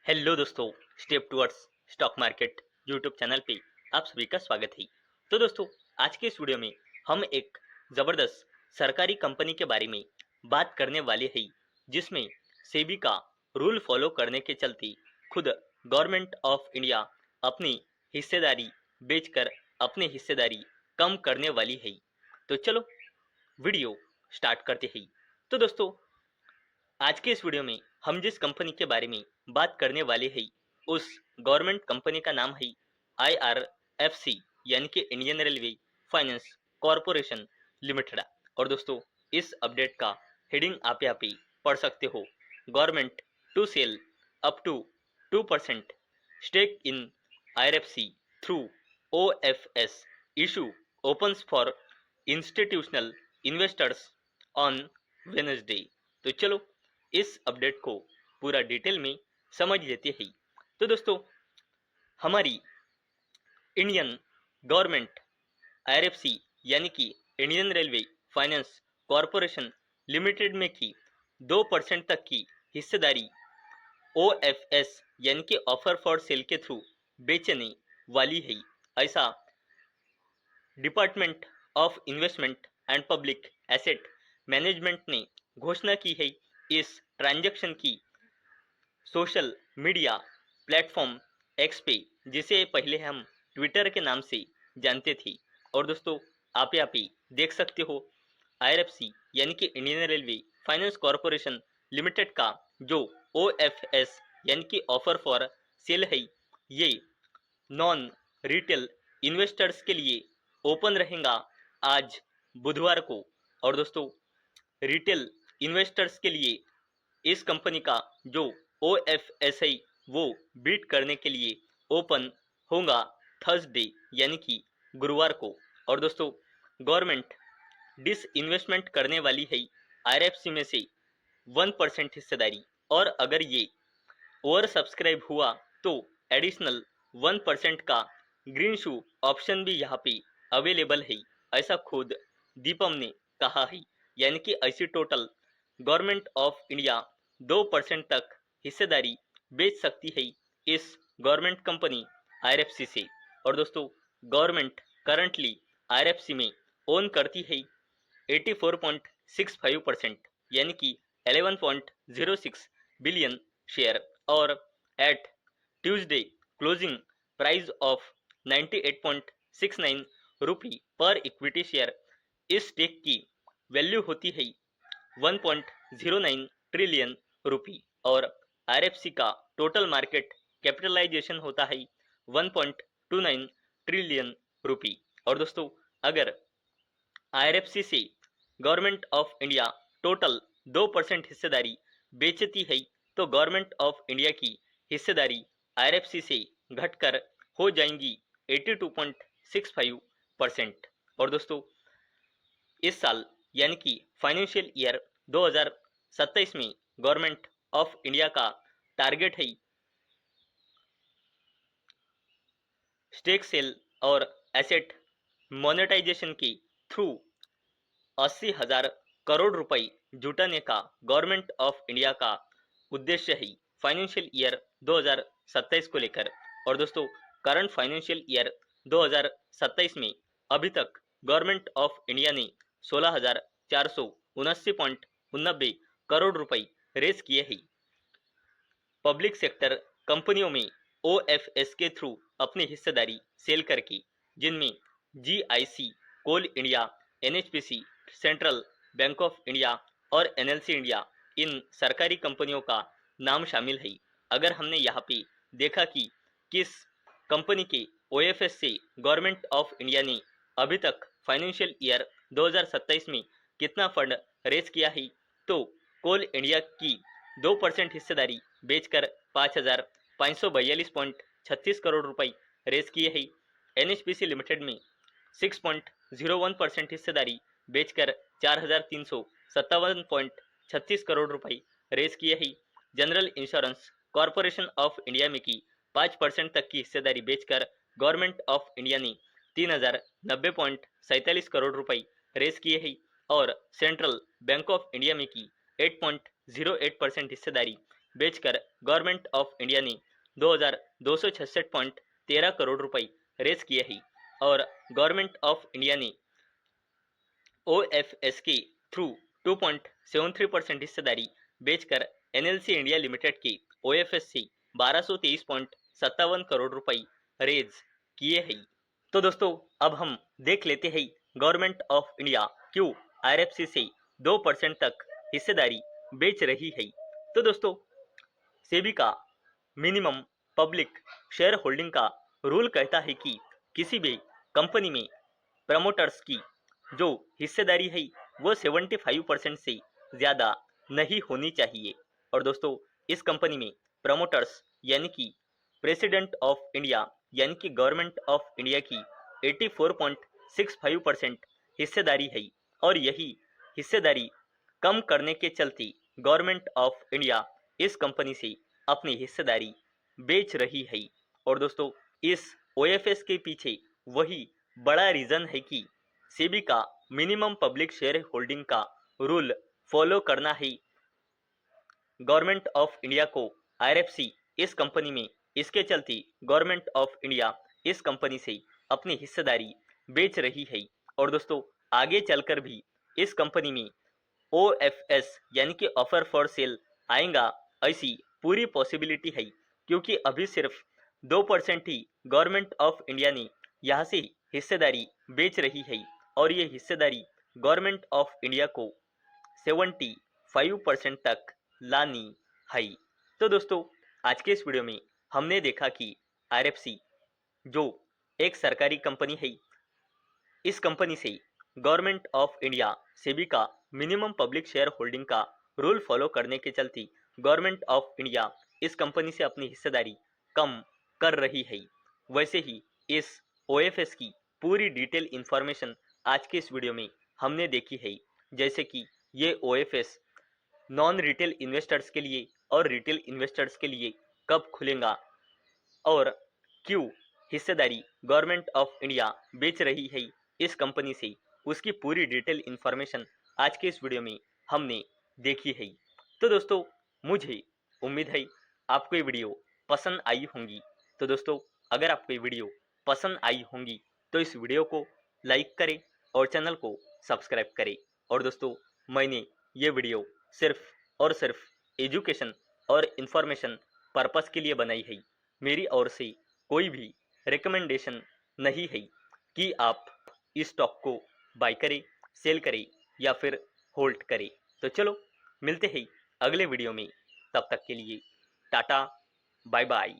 Hello दोस्तों, step towards stock market YouTube channel पे आप सभी का स्वागत है। तो दोस्तों, आज के इस वीडियो में हम एक ज़बरदस्त सरकारी कंपनी के बारे में बात करने वाले हैं, जिसमें सेबी का रूल फॉलो करने के चलते खुद गवर्नमेंट ऑफ इंडिया अपनी हिस्सेदारी बेचकर अपनी हिस्सेदारी कम करने वाली है। तो चलो वीडियो स्टार्ट करते हैं। तो दोस्तों, आज के इस वीडियो में हम जिस कंपनी के बारे में बात करने वाले हैं, उस गवर्नमेंट कंपनी का नाम है IRFC, यानी कि Indian railway finance corporation limited. और दोस्तों, इस अपडेट का हेडिंग आप यहाँ पे पढ़ सकते हो। Government to sell up to 2% stake in IRFC through OFS issue opens for institutional investors on Wednesday. तो चलो इस अपडेट को पूरा डिटेल में समझ लेते हैं। तो दोस्तों, हमारी इंडियन गवर्नमेंट IRFC यानी कि Indian railway finance corporation limited में की 2% तक की हिस्सेदारी OFS यानी कि ऑफर फॉर सेल के थ्रू बेचने वाली है। ऐसा department of investment and public asset management ने घोषणा की है। इस ट्रांजैक्शन की सोशल मीडिया प्लेटफॉर्म एक्स पे, जिसे पहले हम ट्विटर के नाम से जानते थे। और दोस्तों, आप यहाँ पे देख सकते हो, IRFC यानी कि Indian railway finance corporation limited का जो OFS यानी कि ऑफर फॉर सेल है, ये नॉन रिटेल इन्वेस्टर्स के लिए ओपन रहेगा आज बुधवार को। और दोस्तों, रिटेल इन्वेस्टर्स के लिए इस कंपनी का जो OFS है वो बीट करने के लिए ओपन होगा थर्सडे यानी कि गुरुवार को। और दोस्तों, गवर्नमेंट डिस इन्वेस्टमेंट करने वाली है IRFC में से 1% हिस्सेदारी, और अगर ये ओवर सब्सक्राइब हुआ तो एडिशनल 1% का ग्रीन शू ऑप्शन भी यहाँ पे अवेलेबल है, ऐसा खुद दीपम ने कहा है। यानी कि ऐसी टोटल गवर्नमेंट ऑफ इंडिया 2% तक हिस्सेदारी बेच सकती है इस गवर्नमेंट कंपनी IRFC से। और दोस्तों, गवर्नमेंट करंटली IRFC में ओन करती है 84.65%, यानी कि 11.06 बिलियन शेयर, और at Tuesday closing price of 98.69 rupee पर इक्विटी शेयर इस स्टेक की वैल्यू होती है 1.09 ट्रिलियन रुपी, और IRFC का टोटल मार्केट कैपिटलाइजेशन होता है 1.29 ट्रिलियन रुपी। और दोस्तों, अगर IRFC से गवर्नमेंट ऑफ इंडिया टोटल 2% हिस्सेदारी बेचती है तो गवर्नमेंट ऑफ इंडिया की हिस्सेदारी IRFC से घटकर हो जाएंगी 82.65%। और दोस्तों, इस साल यानी कि फाइनेंशियल ईयर 2027 में गवर्नमेंट ऑफ इंडिया का टारगेट है स्टेक सेल और एसेट मोनेटाइजेशन के थ्रू 80,000 करोड़ रुपए जुटाने का गवर्नमेंट ऑफ इंडिया का उद्देश्य है फाइनेंशियल ईयर 2027 को लेकर। और दोस्तों, करंट फाइनेंशियल ईयर 2027 में अभी तक गवर्नमेंट ऑफ इंडिया ने 16,479.89 करोड़ रुपए रेज किए हैं पब्लिक सेक्टर कंपनियों में OFS के थ्रू अपनी हिस्सेदारी सेल करके, जिनमें GIC, coal India, NHPC, central bank of India और NLC इंडिया, इन सरकारी कंपनियों का नाम शामिल है। अगर हमने यहाँ पे देखा कि किस कंपनी के OFS से गवर्नमेंट ऑफ इंडिया ने अभी तक फाइनेंशियल ईयर 2027 में कितना फंड रेज किया है, तो कोल इंडिया की 2% हिस्सेदारी बेचकर 5,542.36 करोड़ रुपए रेज किए हैं। NHPC लिमिटेड में 6.01% हिस्सेदारी बेचकर 4,357.36 करोड़ रुपए रेज किए हैं। General insurance corporation of India में की 5% तक की हिस्सेदारी बेचकर गवर्नमेंट ऑफ इंडिया ने 3,090.47 करोड़ रुपए रेज किए हैं, और सेंट्रल बैंक ऑफ इंडिया में की 8.08% हिस्सेदारी बेचकर गवर्नमेंट ऑफ इंडिया ने 2266.13 करोड़ रुपए रेस किए हैं और गवर्नमेंट ऑफ इंडिया ने ओएफएस के थ्रू 2.73% हिस्सेदारी बेचकर एनएलसी इंडिया लिमिटेड के ओएफएस से 1223.57 करोड़ रुपए रेज किए हैं। तो दोस्तों अब हम देख लेते हैं गवर्नमेंट ऑफ इंडिया क्यों आरएफसी से 2% तक हिस्सेदारी बेच रही है। तो दोस्तों सेबी का मिनिमम पब्लिक शेयर होल्डिंग का रूल कहता है कि किसी भी कंपनी में प्रमोटर्स की जो हिस्सेदारी है वो 75% से ज़्यादा नहीं होनी चाहिए। और दोस्तों इस कंपनी में प्रमोटर्स यानी कि प्रेसिडेंट ऑफ इंडिया यानी कि गवर्नमेंट ऑफ इंडिया की 84.65% हिस्सेदारी है और यही हिस्सेदारी कम करने के चलते गवर्नमेंट ऑफ इंडिया इस कंपनी से अपनी हिस्सेदारी बेच रही है। और दोस्तों इस ओएफएस के पीछे वही बड़ा रीजन है कि सेबी का मिनिमम पब्लिक शेयर होल्डिंग का रूल फॉलो करना है गवर्नमेंट ऑफ इंडिया को आरएफसी इस कंपनी में। इसके चलते गवर्नमेंट ऑफ इंडिया इस कंपनी से अपनी हिस्सेदारी बेच रही है। और दोस्तों आगे चलकर भी इस कंपनी में ओएफएस यानी कि ऑफर फॉर सेल आएगा ऐसी पूरी पॉसिबिलिटी है क्योंकि अभी सिर्फ 2% ही गवर्नमेंट ऑफ इंडिया ने यहाँ से हिस्सेदारी बेच रही है और ये हिस्सेदारी गवर्नमेंट ऑफ इंडिया को 75% तक लानी है। तो दोस्तों आज के इस वीडियो में हमने देखा कि आरएफसी जो एक सरकारी कंपनी है, इस कंपनी से गवर्नमेंट ऑफ इंडिया सेबी का मिनिमम पब्लिक शेयर होल्डिंग का रूल फॉलो करने के चलते गवर्नमेंट ऑफ इंडिया इस कंपनी से अपनी हिस्सेदारी कम कर रही है। वैसे ही इस ओएफएस की पूरी डिटेल इंफॉर्मेशन आज के इस वीडियो में हमने देखी है, जैसे कि ये ओएफएस नॉन रिटेल इन्वेस्टर्स के लिए और रिटेल इन्वेस्टर्स के लिए कब खुलेगा और क्यों हिस्सेदारी गवर्नमेंट ऑफ इंडिया बेच रही है इस कंपनी से, उसकी पूरी डिटेल इंफॉर्मेशन आज के इस वीडियो में हमने देखी है। तो दोस्तों मुझे उम्मीद है आपको ये वीडियो पसंद आई होंगी। तो दोस्तों अगर आपको ये वीडियो पसंद आई होंगी तो इस वीडियो को लाइक करें और चैनल को सब्सक्राइब करें। और दोस्तों मैंने ये वीडियो सिर्फ और सिर्फ एजुकेशन और इन्फॉर्मेशन पर्पस के लिए बनाई है। मेरी ओर से कोई भी रिकमेंडेशन नहीं है कि आप इस स्टॉक को बाय करें, सेल करें या फिर होल्ड करें। तो चलो मिलते हैं अगले वीडियो में, तब तक के लिए टाटा बाय बाय।